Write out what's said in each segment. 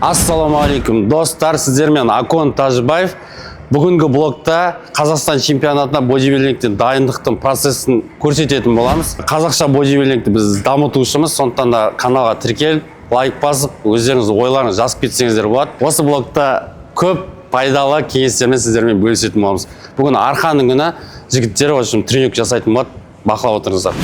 Ассаламу алейкум, достар, сіздермен Акон Тажибаев. Бүгінгі блогта Қазақстан чемпионатына бодибилдингтің дайындықтың процесін көрсететін боламыз. Қазақша бодибилдингті біз дамытушымыз, сондықтан да каналға тіркеліп, лайк басып, өздеріңіз ойларыңыз жазып кетсеңіздер болады. Осы блогта көп пайдалы кеңестермен сіздермен бөлісетін боламыз. Бүгін арқаның күні жігіттер үшін тренинг жасайтын болады. Бақылап отырыңыздар.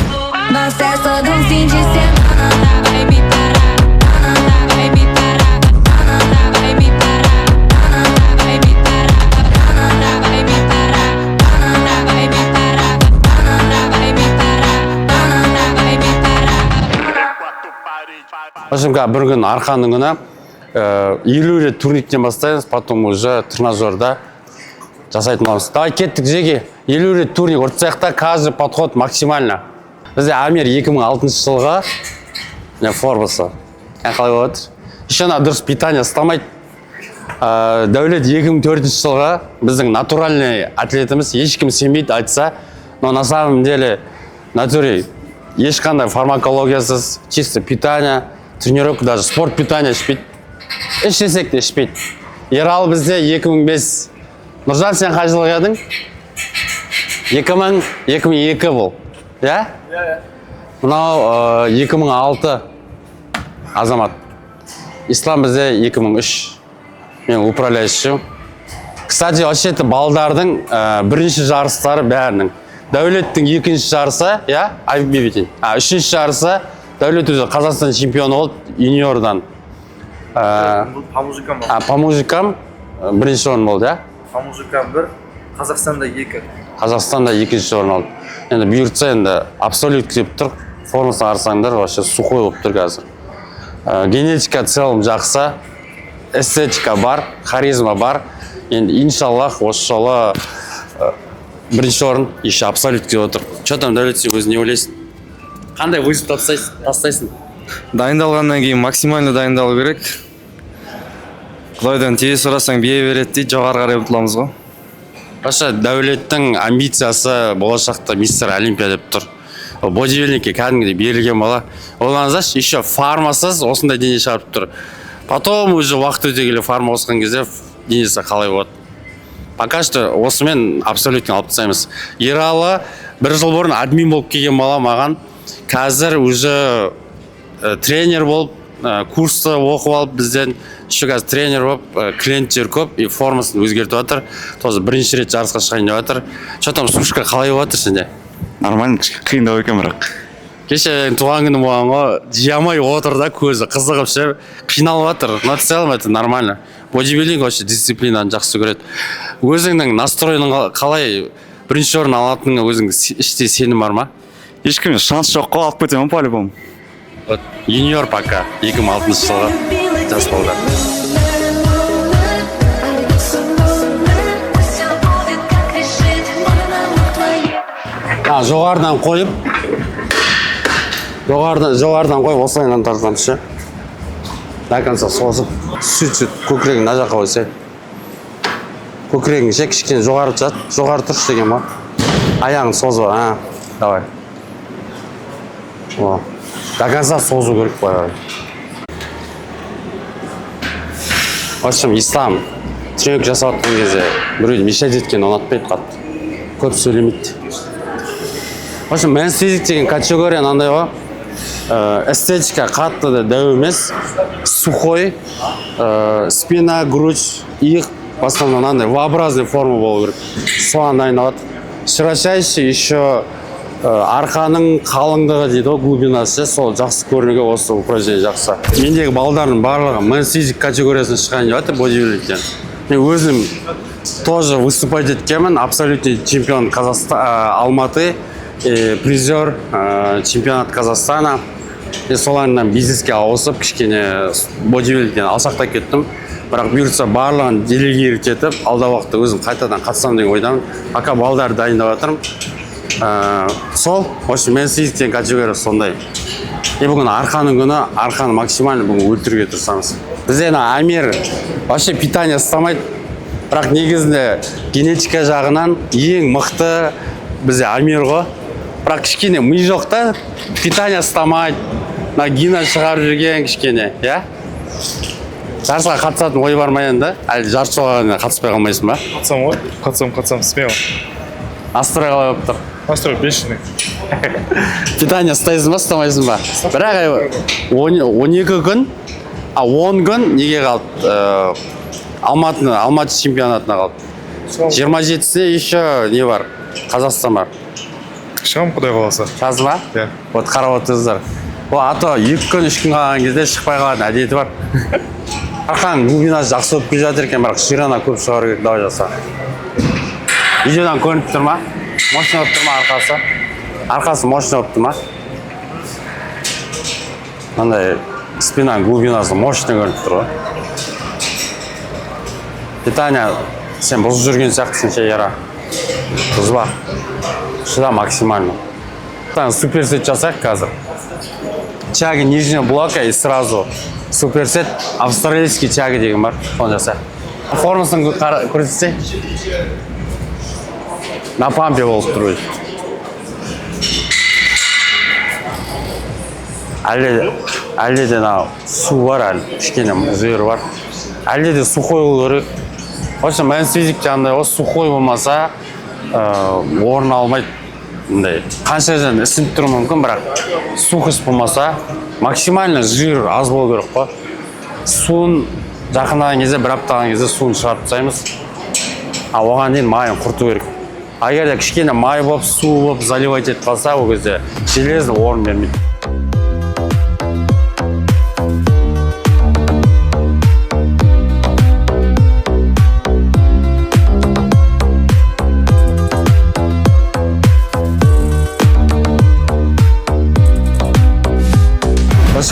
Бір күн арқаның күні 50 рет турниктен бастаймыз, потом уже тренажерда жасайтын боламыз. Давай кеттік жеге. 50 рет турник ұртсақ та каждый подход максимально. Бізде Амир 2006 жылға формасы. Қалай болады? Еще дұрыс питание ұстамайды. Дәулет 2004 жылға біздің натуральный атлетіміз, ешкім сенбейді айтса, но на самом деле натурей ешқандай фармакологиясыз, чисто питание, тренировка, даже спорт питание ішпейді. Ішесек те ішпейді. Ерал бізде 2005. Нұржан, сен қай жылғы едің? 2002 бұл. Я? Мынау 2006 азамат. Ислам бізде 2003. Мен управляющий. Кстати, вообще балдардың бірінші жарыстары бәрінің. Дәулеттің екінші жарысы, я? Айбебетен. Үшінші жарысы Дәулет өзі Қазақстан чемпионы болды, юниордан. Памужикам болды. Памужикам бірінші орын болды, я? Памужикам бір, Қазақстанда 2. Қазақстанда екінші орын алды. Енді бұйыртса енді абсолют кеп тұр, формасын қарсаңдар, вообще сухой болып тұр қазір. Генетика целом жақсы, эстетика бар, харизма бар. Енді иншаллах осы жолы бірінші орын еще абсолют кеп отыр. Че там, Дәулет, сен өзің не ойлайсың? Қандай вызов тастайсың? Дайындалғаннан кейін максимально дайындалу керек. Құдайдан тез сұрасаң бие береді дейді, жоғары қарай ұмтыламыз ғой. Баша, Дәулеттің амбициясы болашақта мистер Олимпия деп тұр. Бодибилдингке кәдімгідей берілген бала. Ойлаңыздаршы, еще фармасыз осындай дене шығарып тұр. Потом уже уақыт өте келе фарма қосқан кезде денесі қалай болады. Пока что осымен абсолютно алып тастаймыз. Ералы бір жыл бұрын админ болып келген бала маған. Қазір уже тренер болып, курсты оқып алып бізден, еще қазір тренер болып, клиенттер көп и формасын өзгертіп отыр. Тоже бірінші рет жарысқа шығайын деп отыр. Что там, сушка қалай отыр сенде? Нормально, қиындау екен бірақ. Кеше туған күні болған ғой, жиямай отыр да көзі, қызығып ше, қиналып отыр. Но в целом это нормально. Бодибилдинг вообще дисциплинаны жақсы көреді. Өзіңнің настройың қалай бірінші орын алатыныңа өзіңнің іште сенім бар ма? Ешкім шанс жоқ қой, алып кетемін по-любому. Юниор пока 2006 жылғы жас балдар. Жоғарыдан қойып, осылайынан тартамыз ше. До конца созып, сүт көкірегін мына жаққа қойса. Көкірегін ше, кішкене жоғары тұршы деген ба. Аяғын созып, давай. До конца созу керек қой. В общем, Ислам тренинг жасап отқан кезде біреуді мешать еткен ұнатпайды қатты. Көп сөйлемейді. В общем, мэнс физик деген категория мынандай ғой. Эстетика қатты да дәу емес, сухой, спина, грудь, иық, в основном мынандай V-образный форма болу керек. Соған дайындалады. Широчайший еще арқаның қалыңдығы дейді ғой, глубинасы, сол жақсы көрінуге осы упражнение жақсы. Мендегі балдардың барлығы мэнс физик категориясына шығайын деп жатыр бодибилдингтен. Мен өзім тоже выступать еткенмін, абсолютный чемпион Алматы, призер чемпионат Казахстана. Соларынан бизнеске ауысып, кішкене бодибилдингтен алшақтап кеттім. Бірақ бұйыртса барлығын делегировать етіп, алда уақытта өзім қайтадан қатысам деген ойдамын. Пока балдар дайындап жатырмын. Сол, осы мэнс физик деген категория сондай. Бүгін арқаның күні, арқаны максимально бүгін өлтіруге тырысамыз. Бізде Амир вообще питание ұстамайды. Бірақ негізінде генетика жағынан ең мықты бізде Амир ғой. Бірақ кішкене ми жоқ та, питание ұстамайды. Гина шығарып жүрген кішкене, я? жарысқа қатысатын ой бар ма енді? Әлде жарыс болғанына қатыспай қалмайсың ба? Қатысам ғой. Қатысам, смело. Настрой қалай болып тұр? Настрой бешеный. Питание ұстайсың ба, ұстамайсың ба? Бірақ 12 күн, 10 күн неге қалды? Алматы чемпионатына қалды. 27-сіне еще не бар? Қазақстан бар. Шығам құдай қаласа. Жазды ма? Иә. Вот қарап отырсыздар. Ол ато 2 күн, 3 күн қалған кезде шықпай қалатын әдеті бар. Арқан глубинасы жақсы болып келе жатыр екен, бірақ ширана көп шығару керек дау жаса. Видеодан көрініп тұр ма? Мощный болып тұр ма арқасы? Арқасы мощный болып тұр ма? Мынандай спинаның глубинасы мощный көрініп тұр ғой. Питание сен бұзып жүрген сияқтысың ше, Ера. Бұзба. Шыда максимально. Суперсет жасайық қазір. Тяги нижняя блока и сразу суперсет австралийский тяги деген бар. Соны жасайық. Формасын көрсетсей. На пампе болып тұр. Әлде де су бар әлі, кішкене зүйір бар. Әлде де сухой болу керек. Осы мән физик жағында сухой болмаса орын алмайды. Қанша жерден ісініп тұру мүмкін, бірақ сухость болмаса максимально жир аз болу керек қой. Суын жақындаған кезде, бір аптаған кезде суын шығарып тастаймыз. Оған дейін майын құрту керек. Егер де кішкене май болып, су болып заливать етіп қалса, ол кезде железді орын бермейді.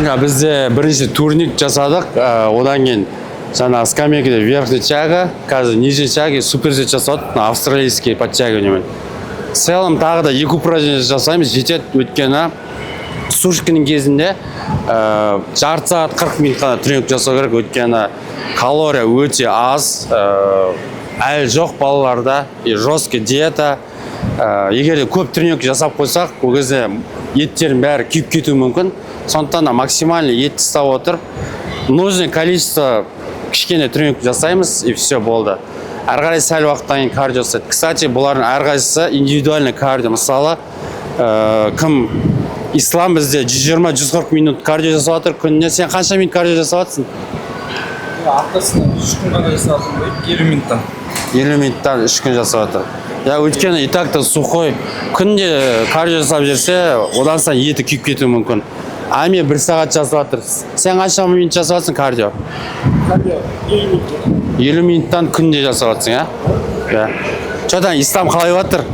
Бізде бірінші турник жасадық, одан кейін жаңа скамейкада верхний тяга, қазір нижний тяга, суперсет жасадық, австралийский подтягиваниемен. В целом тағы да 2 упражнение жасаймыз, жетеді, өйткені сушкінің кезінде жарты сағат 40 минут қана тренинг жасау керек, өйткені калория өте аз, әлі жоқ балаларда, жесткий диета. Егер де көп тренинг жасап қойсақ, ол кезде еттердің бәрі күйіп кетуі мүмкін. Сондықтан да максимально етті ұстап отырып, нужное количество кішкене тренинг жасаймыз, и все болды. Әрқарай сәл уақыттан кейін кардио жасайды. Кстати, бұлардың әрқайсысы индивидуальный кардио. Мысалы, кім ислам бізде 120-140 минут кардио жасап отыр, күніне сен қанша минут кардио жасап отырсың? Аптасына 3 күн ғана жасап отырмын, 20 минуттан. 20 минуттан 3 күн жасап отыр. Өйткені и так-то сухой. Күнде кардио жасап жүрсе, одан соң еті күйіп кетуі мүмкін. Мен 1 сағат жасап отыр. Сен қанша минут жасап отырсың кардио? Кардио 50 минут. 50 минуттан күнде жасап отырсың, иә? Çoğdan İslam қалай отыр?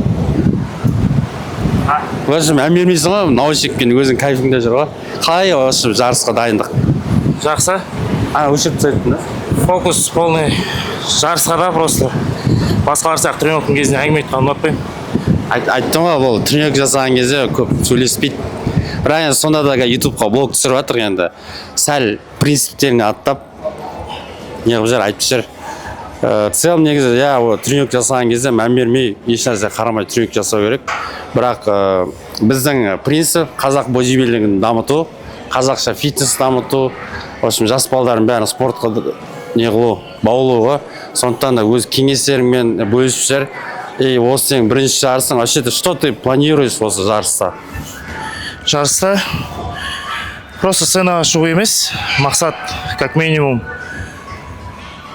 Өзім ән бермейсің ғой, наушникпен өзің кайфыңда жүр ғой. Қалай осы жарысқа дайындық? Жақсы. Өшіріп тастайсың да? Фокус полный. Жарысқа да просто басқалар сияқты тренировканың кезінде әңгіме айтқанды ұнатпаймын. Айттым ғой, бұл тренировка жасаған кезде көп сөйлеспейді. Бірақ енді сонда да ютубқа блог түсіріп жатыр енді. Сәл принциптерін аттап, неғып жүр, айтып жүр. В целом негізі, тренировка жасаған кезде мән бермей, ешнәрсе қарамай тренировка жасау керек. Бірақ біздің принцип қазақ бодибилдингін дамыту, қазақша фитнес дамыту, в общем, жас балдардың бәрін спортқа неғылу, баулуға. Сондықтан да өз кеңестеріңмен бөлісіп жүр. И осы сенің бірінші жарысың, вообще, что ты планируешь осы жарыста? Жарыста просто сценаға шығу емес, мақсат как минимум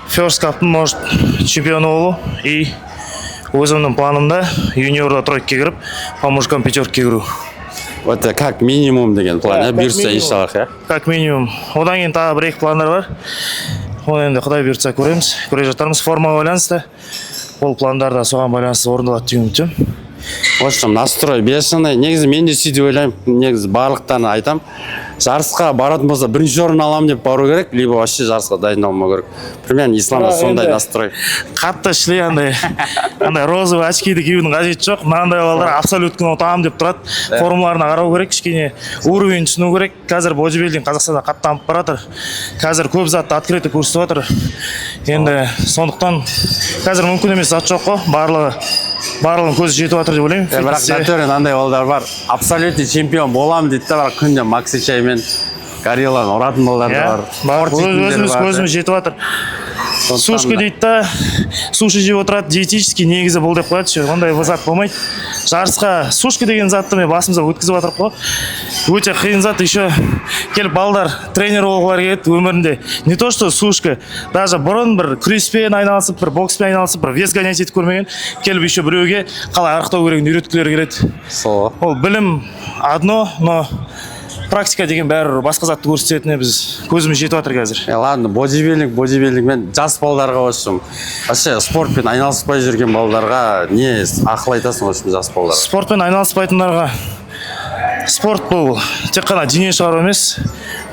First Cup'ın может чемпионы болу и өзімнің планымда юниорда тройкаға кіріп, по мужикам пятеркаға кіру. Вот как минимум деген план, бұйыртса иншаллах, иә? Как минимум. Одан кейін тағы 1-2 пландар бар. Оны енді Құдай бұйыртса көреміз, көре жатармыз. Форма байланысты. Ол пландар да соған байланысты орындалады деген үміттемін. В общем, настрой бешеный. Негізі мен де сөйтіп ойлаймын, негізі барлықтарына айтам. Жарысқа баратын болса, бірінші орын аламын деп бару керек, либо вообще жарысқа дайындалмау керек. Примерно исламда сондай настрой. Қатты шілей андай розовый очкиді киюдің қажеті жоқ. Мынандай балдар абсолютно ұтамын деп тұрады. Формуларына қарау керек, кішкене уровень түсіну керек. Қазір бодибилдинг Қазақстанда қатты дамып баратыр. Қазір көп затты открыто көрсетіп жатыр. Енді сондықтан қазір мүмкін емес зат жоқ қой. Барлығын көзі жетіп жатыр деп ойлаймын. Бірақ натурен андай балдар бар. Абсолютный чемпион боламын дейді, бірақ күнде макси чаймен горилланы ұратын балдар да бар. бар. Спорт жейтіндер Өзіміз бар. көзіміз жетіп жатыр. Сондықтан Сушка да. дейді да, суши жеп отырады, диетический негізі бұл деп қояды ше, ондай зат болмайды. Жарысқа сушка деген затты мен басымызға өткізіп жатырмық қой. Өте қиын зат, еще келіп балдар тренер болғылар келеді өмірінде. Не то что сушка, даже бұрын бір күреспен айналысып, бір бокспен айналысып, бір вес гонять етіп көрмеген, келіп еще біреуге қалай арықтау керегін үйреткілері келеді. Сол. Ол білім одно, но практика деген бәрі басқа затты көрсететініне біз көзіміз жетіп жатыр қазір. Ладно, бодибилдингмен жас балдарға общем, вообще спортпен айналыспай жүрген балдарға не ақыл айтасың общем жас балдарға? Спортпен айналыспайтындарға спорт бұл тек қана дене шығару емес,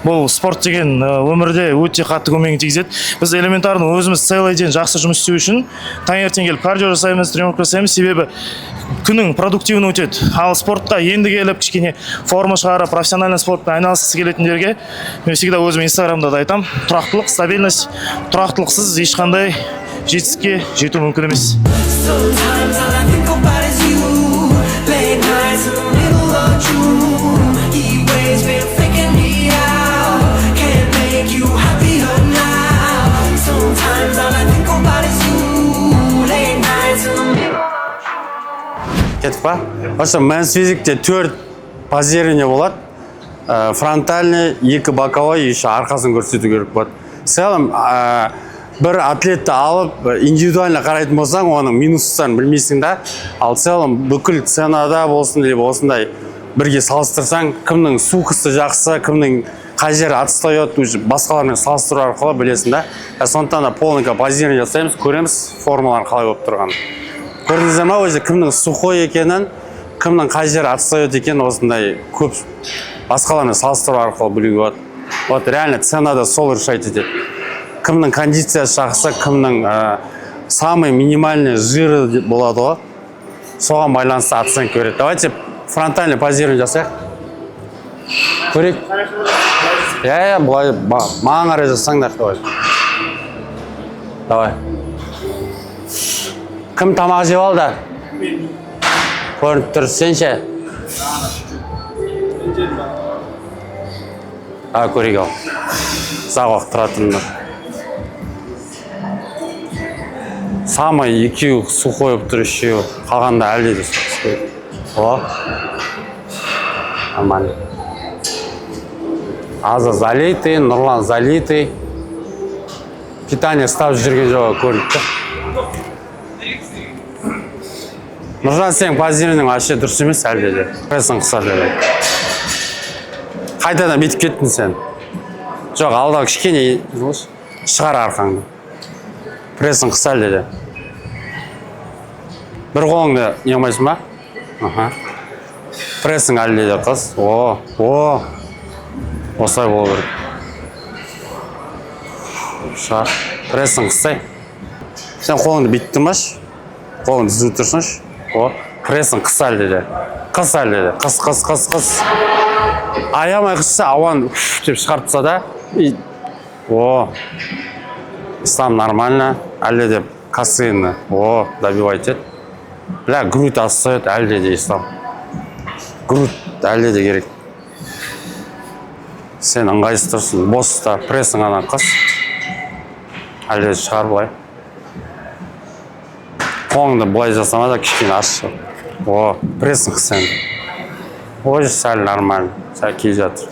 бұл спорт деген өмірде өте қатты көмегін тигізеді. Біз элементарно өзіміз целый день жақсы жұмыс істеу үшін таңертең келіп кардио жасаймыз, тренировка жасаймыз, себебі күнің продуктивный өтеді. Ал спортқа енді келіп кішкене форма шығарып, профессиональный спортпен айналысқысы келетіндерге мен всегда өзім инстаграмда да айтамын, тұрақтылық, стабильность, тұрақтылықсыз ешқандай жетістікке жету мүмкін емес. Sometimes all I think about is you. Late nights in the middle of June. He waves been faking me out. Can't make you happier now. Sometimes all I think about is you. Late nights in the middle of June. Кетіп па? Вообще мэнс физикте 4 позирование болады. Фронтальный, 2 боковой, еще арқасын көрсету керек болады. В целом, бір атлетті алып, индивидуально қарайтын болсаң, оның минустарын білмейсің да. Ал в целом, бүкіл сценада болсын, либо осындай бірге салыстырсаң, кімнің сухасы жақсы, кімнің қай жері отстает, басқалармен салыстыру арқылы білесің да. Сондықтан да полненько позирование жасаймыз, көреміз формаларын қалай болып тұрғанын. Көрдіңіздер ма, өзі кімнің сухой екенін, кімнің қай жері отстает екенін осындай көп басқалармен салыстыру арқылы білуге болады. Вот реально сценада сол решать етеді. Кімнің кондициясы жақсы, кімнің самый минимальный жиры болады ғой. Соған байланысты оценка береді. Давайте фронтальный позирование жасайық. Көрейік. Бұлай маған қарай жасаңдар. Давай. Кім тамақ жеп алды? Көрініп тұр, сен ше? Көрейік ал. Ұзақ уақыт тұратындар. Самый екеу су қойып тұр үшеу. Қалғанда әлде де су. О. Нормально. Аза залитый, Нұрлан залитый. Питание ставып жүрген жоғы көрініп тұр. Нұржан, сен позированиең вообще дұрыс емес әлде де. Прессің қыса деді. Қайтадан бетіп кеттің сен. Жоқ, алда кішкене шығар арқаңды. Прессің қыса әлде де. Бір қолыңды не қылмайсың ба? Прессің әлде де қыз. Осылай болу керек. Шығар. Прессің қысай. Сен қолыңды бетіп тұрмаш. Қолыңды түзу тұрсынш. Прессің қыс әлде де. Қыс әлде де. Қыс. Аямай қысса ауан деп шығартса да. Ислам нормально. Әлде де кассыйны. Добивать ет. Бля, грудь остает әлде де ислам. Грудь әлде де керек. Сен ыңғайсыз тұрсың. Босста прессің ана қыс. Әлде де шығар бұлай. Қолыңды бұлай жасама да кішкене ашы. Прессің қысын. Сәл нормально. Сәл кей жатыр.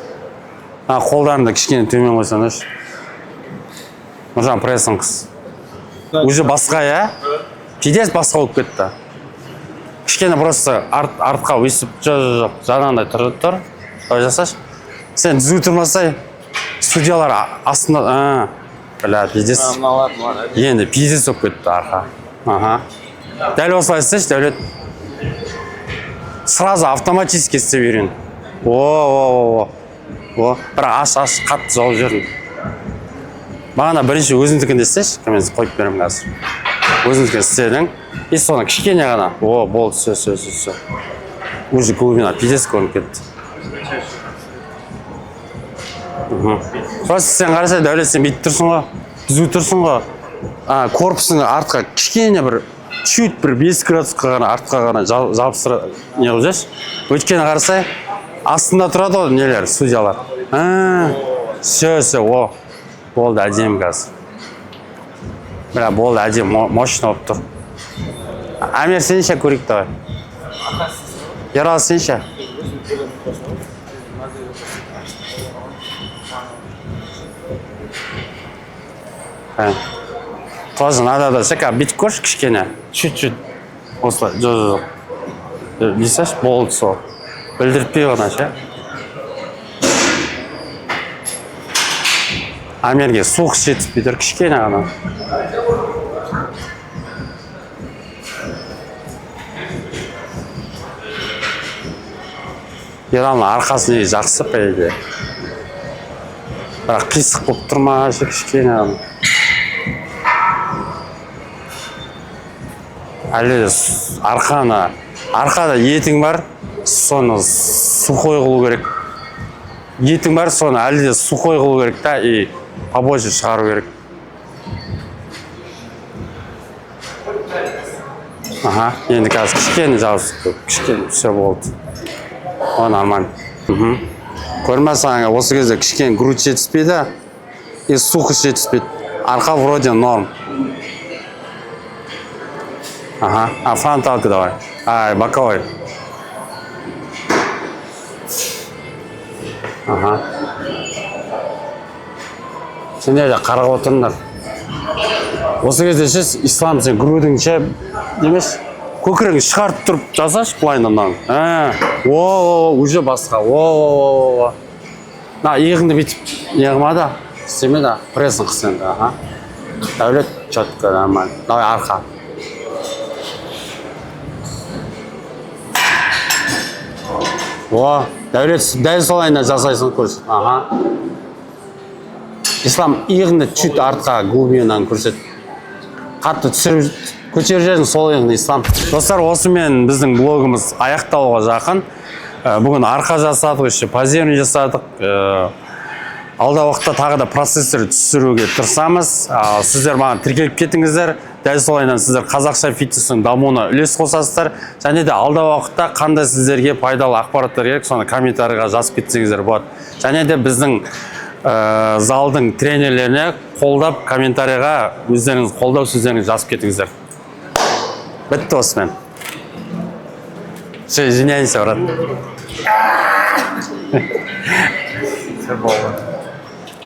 Қолдарында кішкене төмен қойсан өш. Нұржан, прессің қыс. Уже басқа, я? Пидес басқа болып кетті. Кішкене просто артқа өйсіп, жоқ, жаңағындай тұр. Ой жасаш. Сен түзу тұрмасай, судьялар астында, бля, пидес. Енді пидес болып кетті арқа. Дәл осылай істеш, Дәулет. Сразу автоматически істеп үйрен. Бірақ аш, қатты жауып жүрін. Бағана бірінші өзіңдікінде істеш, кәмен қойып берем қазір. Өзіңдікін істедің. И соны кішкене ғана. Болды, все. Уже глубина, пидес көрініп кетті. Просто сен қарасай, Дәулет, сен бейт тұрсың ғой, түзу тұрсың ғой. Корпусың артқа кішкене бір чуть бір 5 градусқа ғана артқа ғана жабыстыра не қылып жүрші. Өйткені қарасай, астында тұрады ғой нелер, судьялар. Все, о. Болды, әдемі қазір. Бірақ болды, әдемі, мощно болып тұр. Амир, сен ше көрейік давай. Ералы, сен ше. Тоже надо да сека бит көрші кішкене. Чуть-чуть. Осылай, жоқ. Дейсеш, болды сол. Білдіртпей ғана ше. Амерге суық жетіспей тұр, кішкене ғана. Ералының арқасы не жақсы пәйде. Бірақ қисық болып тұрма, кішкене ғана. Әлі арқада етің бар, соны сухой қылу керек. Етің бар, соны әлі де сухой қылу керек та, и побольше шығару керек. Аха, енді қазір кішкене жауыз, кішкене все болды. О, нормально. Көрмесің, осы кезде кішкене грудь жетіспейді, и сухость жетіспейді. Арқа вроде норм. Ага, а фронталка давай. Ай, боковой. Ага. Сендер де қарап отырыңдар. Осы кезде шеш, ислам сен грудіңше демеш, көкірегін шығарып тұрып жасаш былайынан мынаны. Уже басқа. На, иығыңды бүйтіп, иығыма да, істеме да, прессін қысен да. Дәулет, четко, нормально. Давай, арқа. Дәулет, дәл солайына жасайсың көрсет. Ислам, иығыңды чуть артқа глубинаны көрсет. Қатты түсіріп, көтеріп жердің сол иығыңды, Ислам. Достар, осымен біздің блогымыз аяқтауға жақын. Бүгін арқа жасадық, позирование жасадық. Алда уақытта тағы да процессор түсіруге тырысамыз. Сіздер маған тіркеліп кетіңіздер. Дәл солайынан сіздер қазақша фитнестің дамуына үлес қосасыздар. Және де алда уақытта қандай сіздерге пайдалы ақпараттар керек, соны комментарийға жазып кетсеңіздер болады. Және де біздің залдың тренерлеріне қолдап комментарийға өздеріңіз қолдау сөздеріңізді жазып кетіңіздер. Бітті осымен. Все, извиняйся, брат. Все болды.